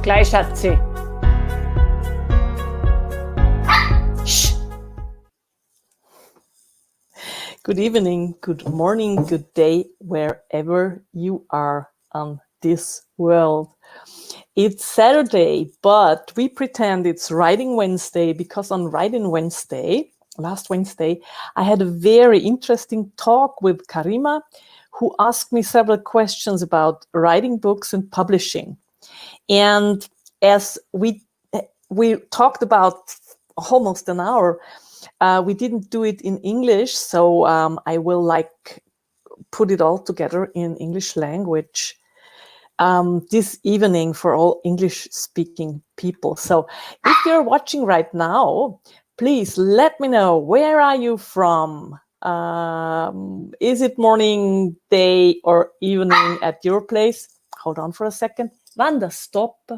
Gleich, Schatzi. Shh. Good evening, good morning, good day, wherever you are on this world. It's Saturday, but we pretend it's Writing Wednesday because on Writing Wednesday, last Wednesday, I had a very interesting talk with Karima, who asked me several questions about writing books and publishing. And as we talked about almost an hour, we didn't do it in English, so I will put it all together in English language this evening for all English-speaking people. So if you're watching right now, please let me know, where are you from? Is it morning, day, or evening at your place? Hold on for a second. Wanda, stop.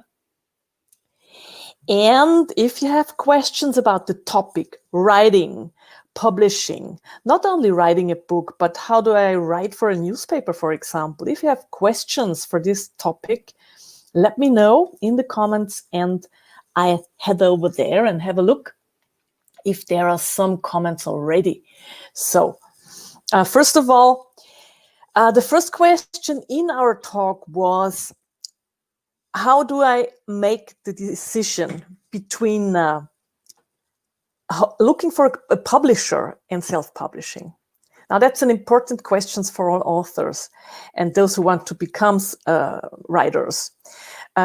And if you have questions about the topic, writing, publishing, not only writing a book, but how do I write for a newspaper, for example? If you have questions for this topic, let me know in the comments and I head over there and have a look if there are some comments already. So, first of all, the first question in our talk was, how do I make the decision between looking for a publisher and self-publishing? Now, that's an important question for all authors and those who want to become writers.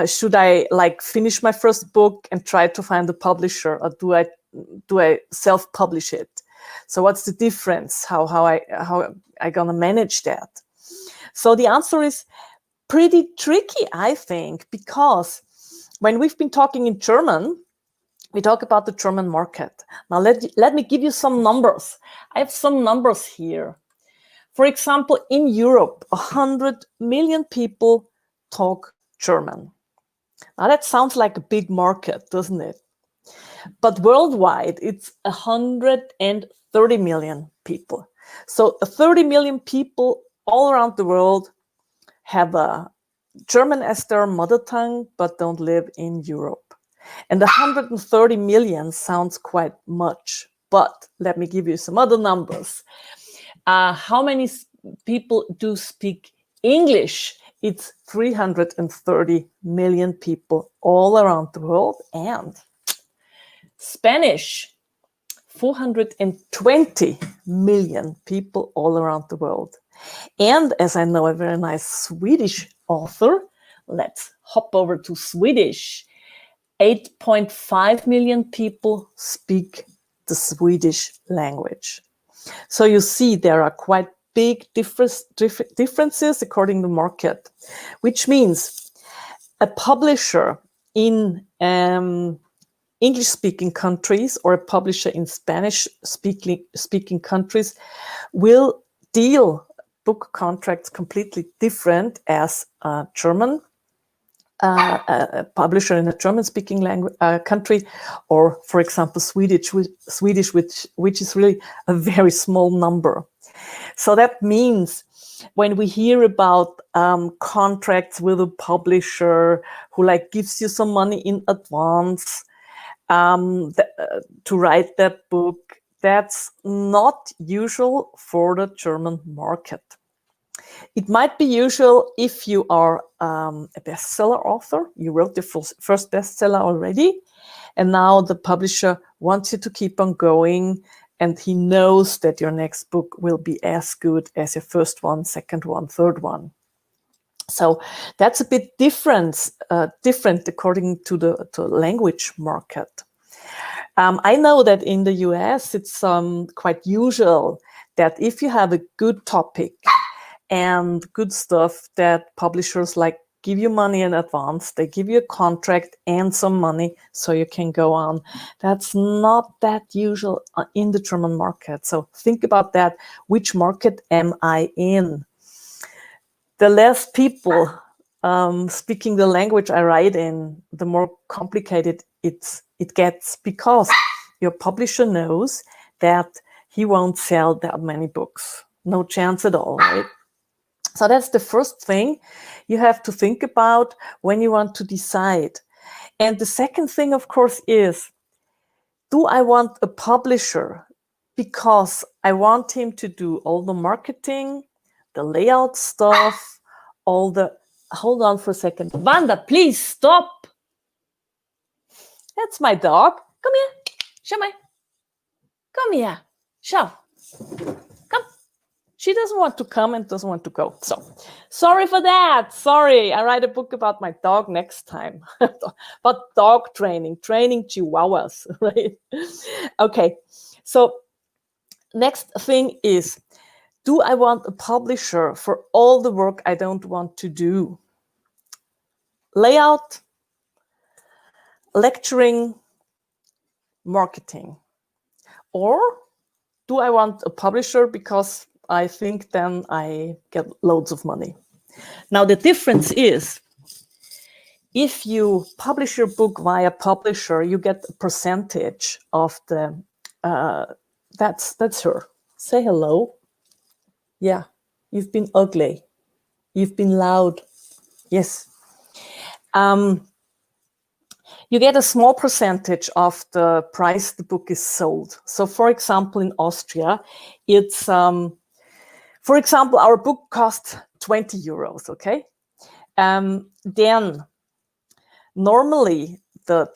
Should I finish my first book and try to find a publisher, or do I self-publish it? So what's the difference? How I gonna manage that? So the answer is pretty tricky, I think, because when we've been talking in German, we talk about the German market. Now, let me give you some numbers. I have some numbers here. For example, in Europe, 100 million people talk German. Now, that sounds like a big market, doesn't it? But worldwide, it's 130 million people. So 30 million people all around the world have a German as their mother tongue, but don't live in Europe. And 130 million sounds quite much, but let me give you some other numbers. How many people do speak English? It's 330 million people all around the world. And Spanish, 420 million people all around the world. And as I know a very nice Swedish author, let's hop over to Swedish. 8.5 million people speak the Swedish language. So you see there are quite big differences according to the market, which means a publisher in English-speaking countries or a publisher in Spanish-speaking countries will deal book contracts completely different as a German a publisher in a German-speaking language country, or for example Swedish, which is really a very small number. So that means when we hear about contracts with a publisher who gives you some money in advance to write that book, that's not usual for the German market. It might be usual if you are a bestseller author. You wrote the first bestseller already, and now the publisher wants you to keep on going, and he knows that your next book will be as good as your first one, second one, third one. So that's a bit different according to the language market. I know that in the US, it's quite usual that if you have a good topic and good stuff, that publishers give you money in advance. They give you a contract and some money so you can go on. That's not that usual in the German market. So think about that. Which market am I in? The less people speaking the language I write in, the more complicated it gets, because your publisher knows that he won't sell that many books. No chance at all, right? So that's the first thing you have to think about when you want to decide And the second thing, of course, is, do I want a publisher because I want him to do all the marketing, the layout stuff, all the... Hold on for a second. Wanda, please stop. That's my dog. Come here. Show me. Come here. Show. Come. She doesn't want to come and doesn't want to go. So, sorry for that. Sorry. I write a book about my dog next time. But dog training chihuahuas, right? Okay. So, next thing is, do I want a publisher for all the work I don't want to do? Layout, lecturing, marketing. Or do I want a publisher because I think then I get loads of money? Now, the difference is, if you publish your book via publisher, you get a percentage of the... that's her. Say hello. Yeah, you've been ugly. You've been loud. Yes. You get a small percentage of the price the book is sold. So, for example, in Austria, it's, for example, our book costs 20 euros, okay? Then, normally, the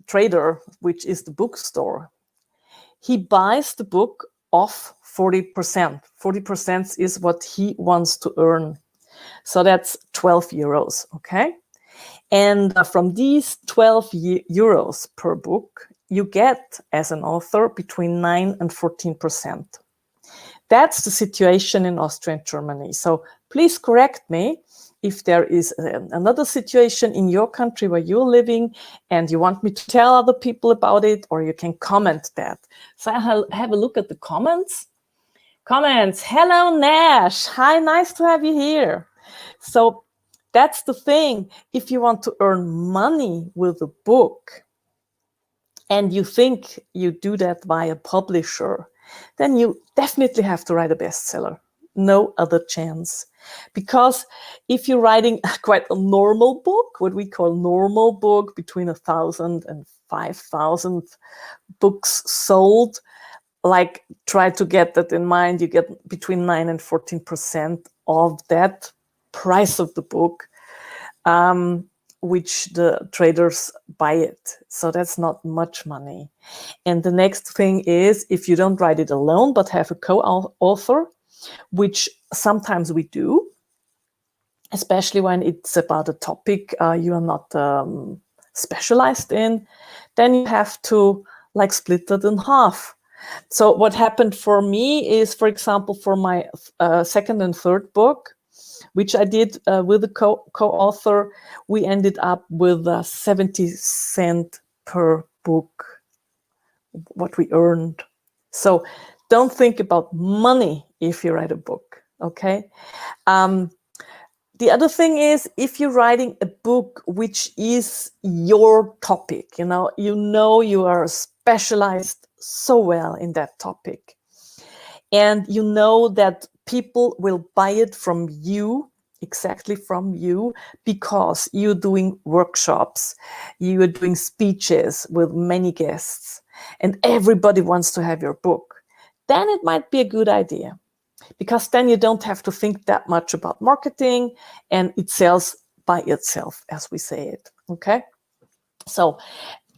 trader, which is the bookstore, he buys the book off 40%. 40% is what he wants to earn. So that's 12 euros, okay? And from these 12 euros per book, you get, as an author, between 9 and 14%. That's the situation in Austria and Germany. So please correct me if there is another situation in your country where you're living and you want me to tell other people about it, or you can comment that. So I'll have a look at the comments. Comments. Hello, Nash. Hi, nice to have you here. So that's the thing. If you want to earn money with a book and you think you do that via publisher, then you definitely have to write a bestseller. No other chance. Because if you're writing quite a normal book, what we call normal book, between 1,000 and 5,000 books sold, like, try to get that in mind, you get between 9 and 14% of that price of the book, which the traders buy it. So that's not much money. And the next thing is, if you don't write it alone, but have a co-author, which sometimes we do, especially when it's about a topic you are not specialized in, then you have to, like, split it in half. So what happened for me is, for example, for my second and third book, which I did with a co-author, we ended up with 70 cents per book, what we earned. So don't think about money if you write a book, okay? The other thing is, if you're writing a book which is your topic, you know you are specialized so well in that topic, and you know that people will buy it from you, exactly from you, because you're doing workshops, you are doing speeches with many guests, and everybody wants to have your book, then it might be a good idea. Because then you don't have to think that much about marketing, and it sells by itself, as we say it, okay? So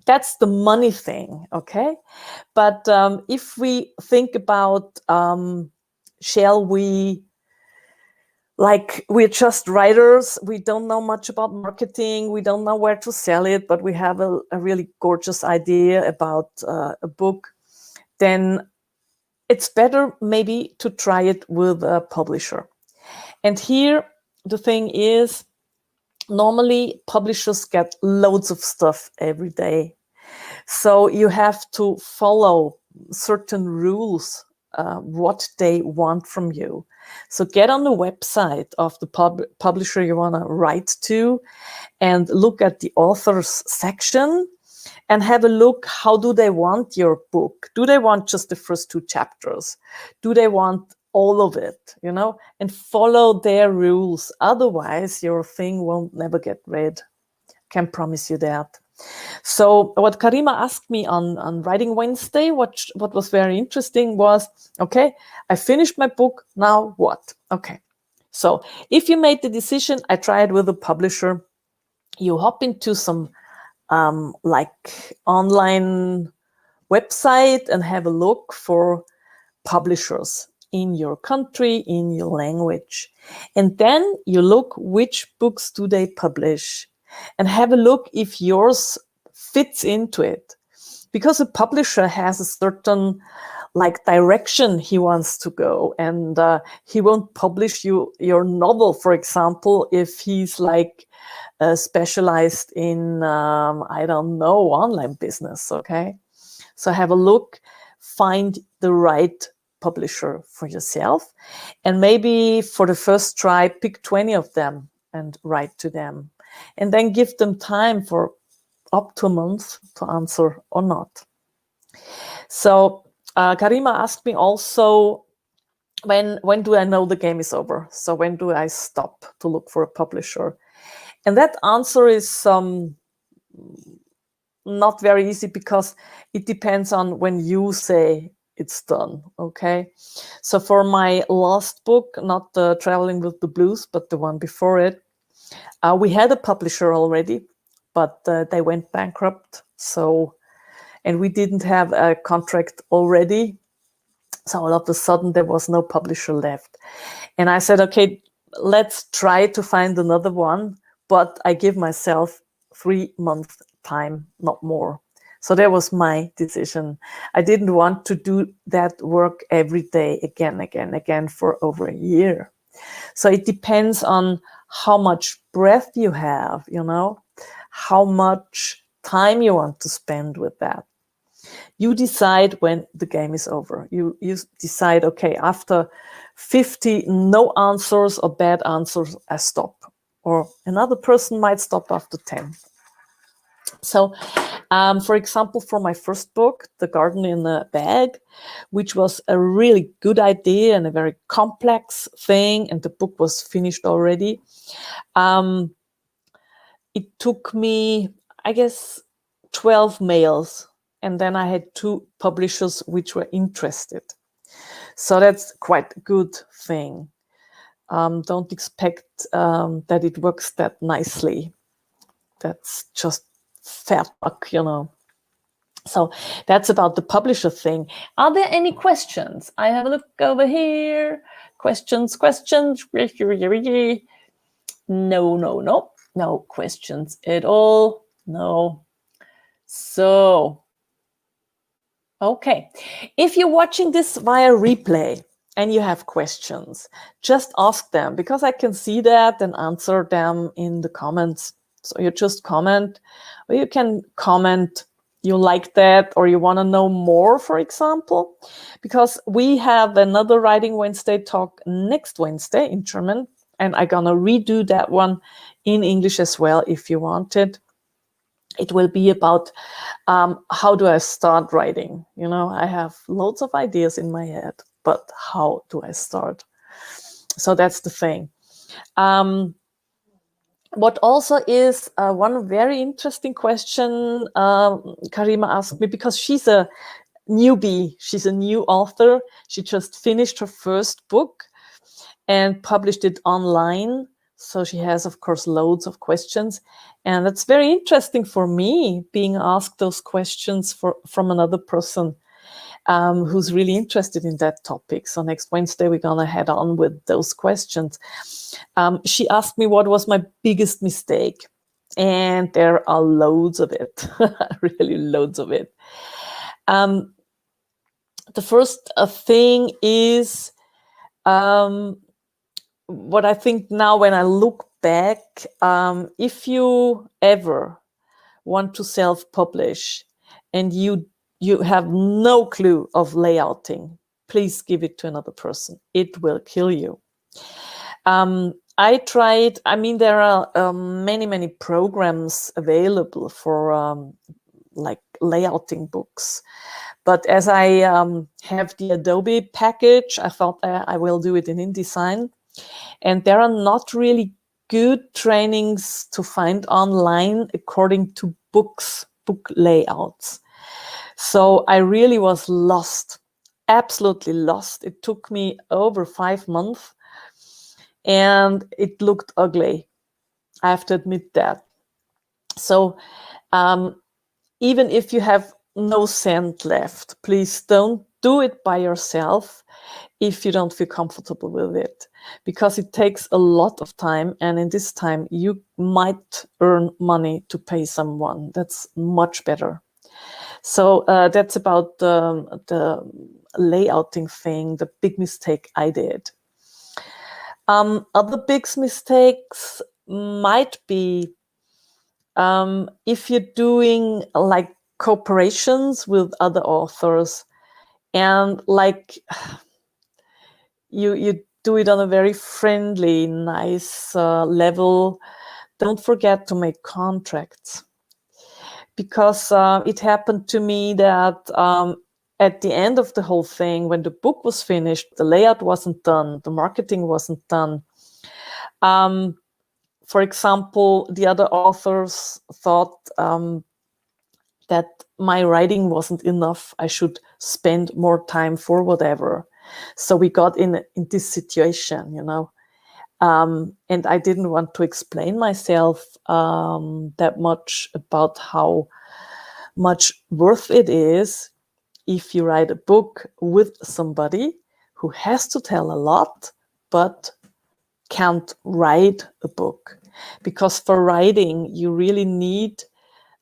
that's the money thing, okay? But if we think about, shall we, like, we're just writers, we don't know much about marketing, we don't know where to sell it, but we have a really gorgeous idea about a book, then it's better maybe to try it with a publisher. And here, the thing is, normally publishers get loads of stuff every day. So you have to follow certain rules, what they want from you. So get on the website of the publisher you want to write to and look at the authors section and have a look, how do they want your book? Do they want just the first 2 chapters? Do they want all of it, and follow their rules. Otherwise, your thing won't never get read. Can promise you that. So what Karima asked me on Writing Wednesday, what was very interesting was, okay, I finished my book, now what? Okay, so if you made the decision, I tried with a publisher, you hop into some like online website and have a look for publishers in your country, in your language. And then you look which books do they publish and have a look if yours fits into it. Because a publisher has a certain like direction he wants to go, and he won't publish your novel, for example, if he's like specialized in, I don't know, online business, okay? So have a look, find the right publisher for yourself, and maybe for the first try, pick 20 of them and write to them, and then give them time for up to a month to answer or not. So Karima asked me also, when do I know the game is over? So when do I stop to look for a publisher? And that answer is not very easy, because it depends on when you say it's done, okay? So for my last book, not the Traveling with the Blues, but the one before it, we had a publisher already, but they went bankrupt. So, and we didn't have a contract already. So all of a sudden there was no publisher left. And I said, okay, let's try to find another one, but I give myself 3 months time, not more. So that was my decision. I didn't want to do that work every day again for over a year. So it depends on how much breath you have, you know, how much time you want to spend with that. You decide when the game is over. You decide, okay, after 50 no answers or bad answers, I stop. Or another person might stop after 10. So, for example, for my first book, The Garden in a Bag, which was a really good idea and a very complex thing, and the book was finished already, it took me, I guess, 12 mails, and then I had 2 publishers which were interested. So that's quite a good thing. Don't expect that it works that nicely. That's just fat luck, you know. So that's about the publisher thing. Are there any questions? I have a look over here. Questions. No questions at all. No. So, okay. If you're watching this via replay and you have questions, just ask them, because I can see that and answer them in the comments. So you just comment, or you can comment you like that, or you want to know more, for example, because we have another Writing Wednesday talk next Wednesday in German, and I'm gonna redo that one in English as well if you want it. It will be about how do I start writing? You know, I have loads of ideas in my head, but how do I start? So that's the thing. What also is one very interesting question Karima asked me, because she's a newbie, she's a new author. She just finished her first book and published it online. So she has, of course, loads of questions. And that's very interesting for me, being asked those questions from another person who's really interested in that topic. So next Wednesday, we're going to head on with those questions. She asked me what was my biggest mistake. And there are loads of it, really loads of it. The first thing is what I think now when I look back, if you ever want to self-publish and you have no clue of layouting, please give it to another person. It will kill you. I tried, I mean, there are many programs available for like layouting books. But as I have the Adobe package, I thought I will do it in InDesign. And there are not really good trainings to find online according to book layouts. So I really was lost, absolutely lost. It took me over 5 months and it looked ugly. I have to admit that. So even if you have no cent left, please don't do it by yourself if you don't feel comfortable with it, because it takes a lot of time, and in this time you might earn money to pay someone. That's much better. So that's about the layouting thing, the big mistake I did. Other big mistakes might be if you're doing like cooperations with other authors, and like you do it on a very friendly, nice level. Don't forget to make contracts, because it happened to me that at the end of the whole thing, when the book was finished, the layout wasn't done, the marketing wasn't done. For example, the other authors thought that my writing wasn't enough. I should spend more time for whatever. So we got in this situation, you know. And I didn't want to explain myself that much about how much worth it is if you write a book with somebody who has to tell a lot, but can't write a book. Because for writing, you really need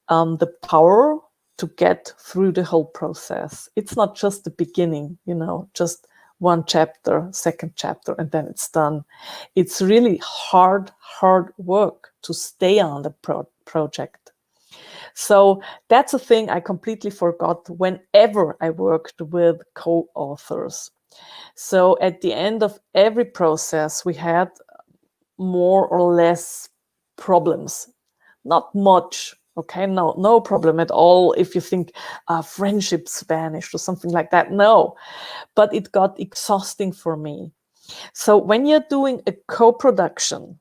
the power to get through the whole process. It's not just the beginning, you know, just one chapter, second chapter, and then it's done. It's really hard work to stay on the project. So that's a thing I completely forgot whenever I worked with co-authors. So at the end of every process, we had more or less problems. Not much, okay? No problem at all if you think friendships vanished or something like that. No, but it got exhausting for me. So when you're doing a co-production,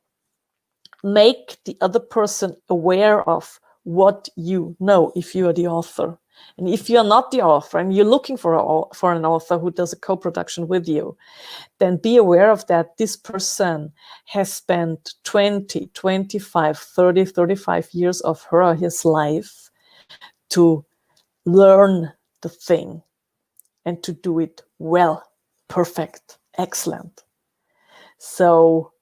make the other person aware of what you know if you are the author. And if you're not the author and you're looking for an author who does a co-production with you, then be aware of that. This person has spent 20, 25, 30, 35 years of her or his life to learn the thing and to do it well, perfect, excellent. So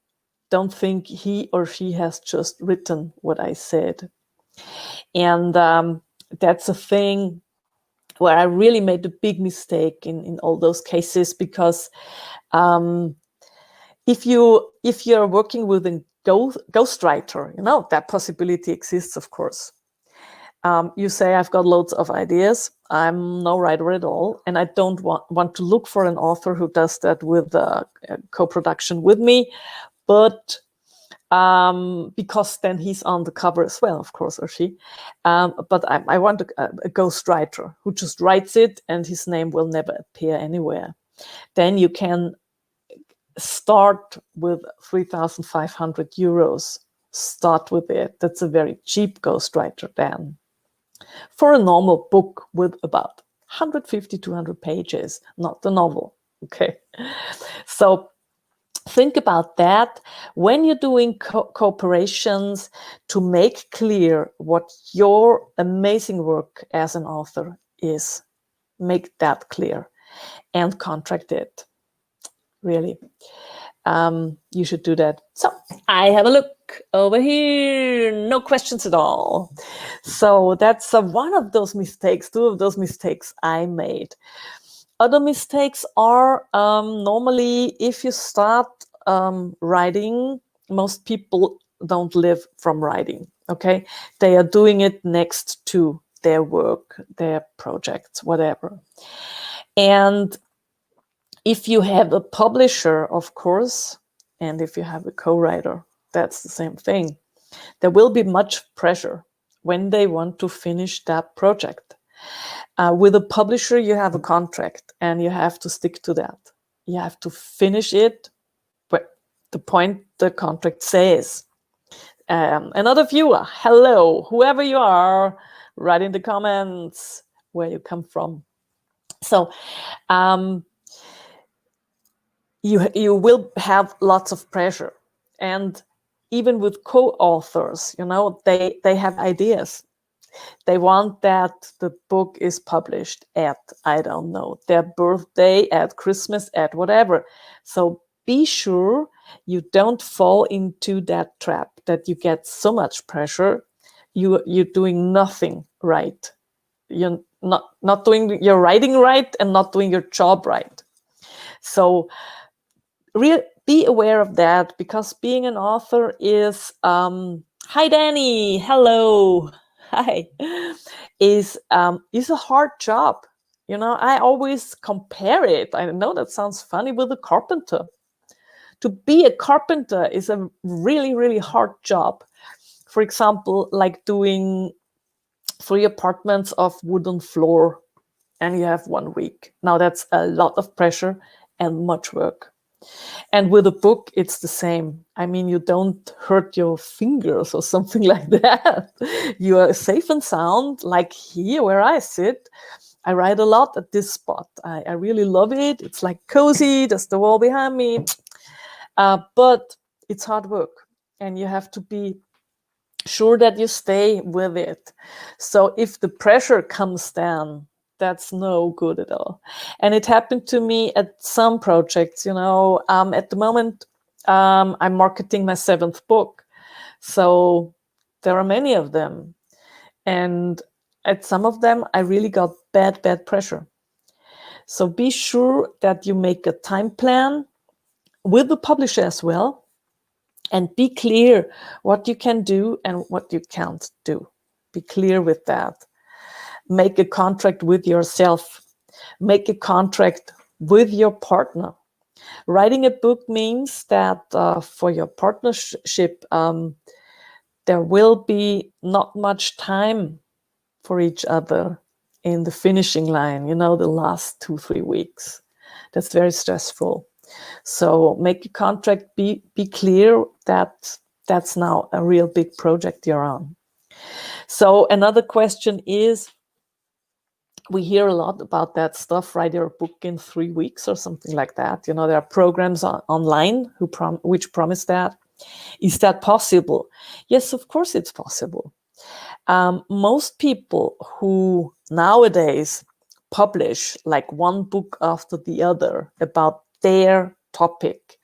don't think he or she has just written what I said. And that's a thing where I really made a big mistake in all those cases, because if you're working with a ghostwriter, you know, that possibility exists, of course. You say, I've got loads of ideas. I'm no writer at all. And I don't want to look for an author who does that with co-production with me. But because then he's on the cover as well, of course, or she. But I want a ghostwriter who just writes it and his name will never appear anywhere. Then you can start with 3,500 euros. Start with it. That's a very cheap ghostwriter then. For a normal book with about 150, 200 pages, not the novel. Okay. So think about that when you're doing cooperations, to make clear what your amazing work as an author is. Make that clear and contract it. Really. You should do that. So I have a look over here. No questions at all. So that's one of those mistakes, two of those mistakes I made. Other mistakes are normally if you start writing, most people don't live from writing, okay? They are doing it next to their work, their projects, whatever. And if you have a publisher, of course, and if you have a co-writer, that's the same thing. There will be much pressure when they want to finish that project. With a publisher, you have a contract and you have to stick to that. You have to finish it, but the point the contract says. Another viewer, hello, whoever you are, write in the comments where you come from. So you will have lots of pressure, and even with co-authors, they have ideas. They want that the book is published at, I don't know, their birthday, at Christmas, at whatever. So be sure you don't fall into that trap that you get so much pressure. You're doing nothing right. You're not doing your writing right and not doing your job right. So be aware of that, because being an author is, hi Danny, hello, hi, is a hard job. I always compare it, I know that sounds funny, with a carpenter. To be a carpenter is a really, really hard job. For example, like doing 3 apartments of wooden floor, and you have 1 week. Now that's a lot of pressure and much work. And with a book, it's the same. I mean, you don't hurt your fingers or something like that. You are safe and sound, like here where I sit. I write a lot at this spot. I really love it. It's like cozy. There's the wall behind me. But it's hard work, and you have to be sure that you stay with it. So if the pressure comes down, that's no good at all. And it happened to me at some projects. At the moment, I'm marketing my 7th book. So there are many of them. And at some of them, I really got bad pressure. So be sure that you make a time plan with the publisher as well, and be clear what you can do and what you can't do. Be clear with that. Make a contract with yourself. Make a contract with your partner. Writing a book means that for your partnership, there will be not much time for each other in the finishing line, the last 2-3 weeks. That's very stressful. So make a contract, be clear that that's now a real big project you're on. So another question is, we hear a lot about that stuff, write your book in 3 weeks or something like that. There are programs online which promise that. Is that possible? Yes, of course it's possible. Most people who nowadays publish like 1 book after the other about their topic,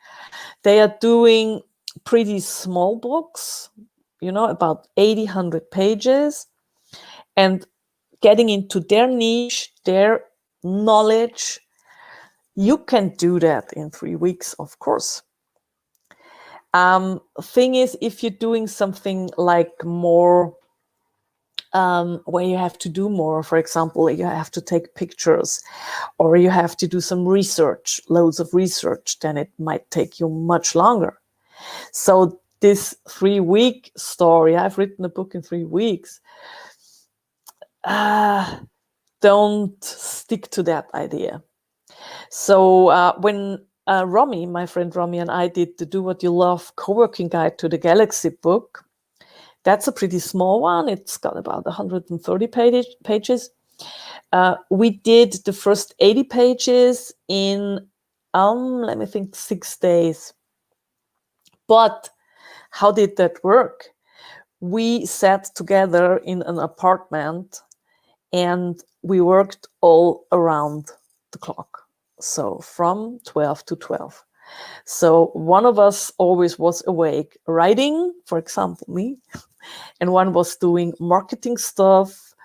they are doing pretty small books, about 80, 100 pages, and getting into their niche, their knowledge. You can do that in 3 weeks, of course. Thing is, if you're doing something like more, where you have to do more, for example, you have to take pictures, or you have to do some research, loads of research, then it might take you much longer. So this 3-week story, I've written a book in 3 weeks, don't stick to that idea. So when Romy, my friend Romy, and I did the Do What You Love Co-working Guide to the Galaxy book, that's a pretty small one. It's got about 130 pages. We did the first 80 pages in, let me think, 6 days. But how did that work? We sat together in an apartment and we worked all around the clock. So from 12 to 12. So one of us always was awake writing, for example, me, and one was doing marketing stuff,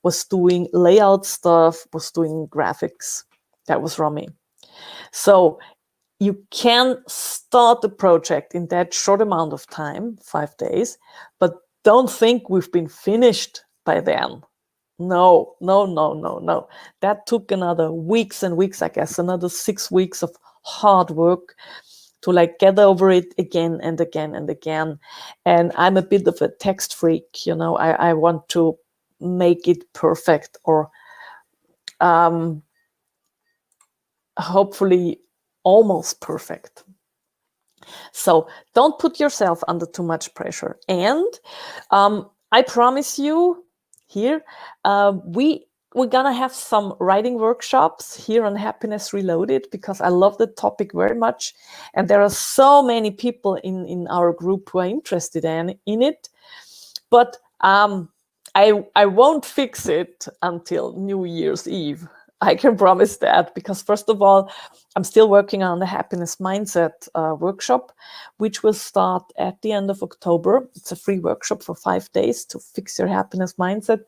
was doing layout stuff, was doing graphics. That was Romy. So you can start the project in that short amount of time, 5 days, but don't think we've been finished by then. No. That took another weeks and weeks, I guess, another 6 weeks of hard work to get over it again and again and again. And I'm a bit of a text freak, I want to make it perfect, or hopefully almost perfect. So don't put yourself under too much pressure. And I promise you here, we're gonna have some writing workshops here on Happiness Reloaded, because I love the topic very much. And there are so many people in our group who are interested in it. But I won't fix it until New Year's Eve. I can promise that, because first of all, I'm still working on the happiness mindset workshop, which will start at the end of October. It's a free workshop for 5 days to fix your happiness mindset.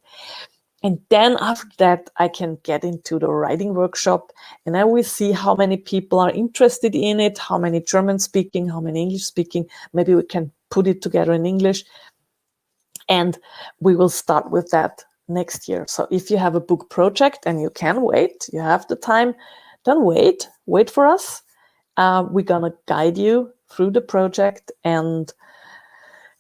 And then after that, I can get into the writing workshop, and then we see how many people are interested in it, how many German speaking, how many English speaking. Maybe we can put it together in English. And we will start with that next year. So if you have a book project and you can wait, you have the time, then wait for us. We're gonna guide you through the project and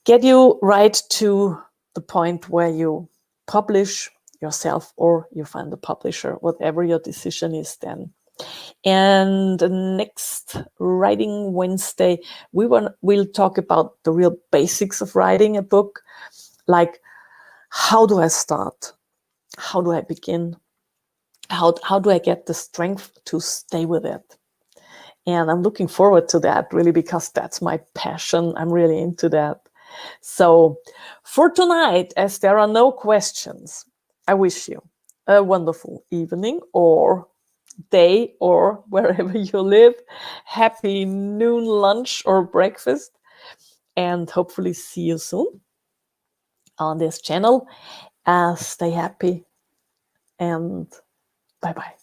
get you right to the point where you publish yourself or you find a publisher, whatever your decision is then. And the next Writing Wednesday, we'll talk about the real basics of writing a book, like how do I start? How do I begin? How do I get the strength to stay with it? And I'm looking forward to that, really, because that's my passion. I'm really into that. So for tonight, as there are no questions, I wish you a wonderful evening or day, or wherever you live. Happy noon, lunch, or breakfast. And hopefully see you soon on this channel. Stay happy and bye-bye.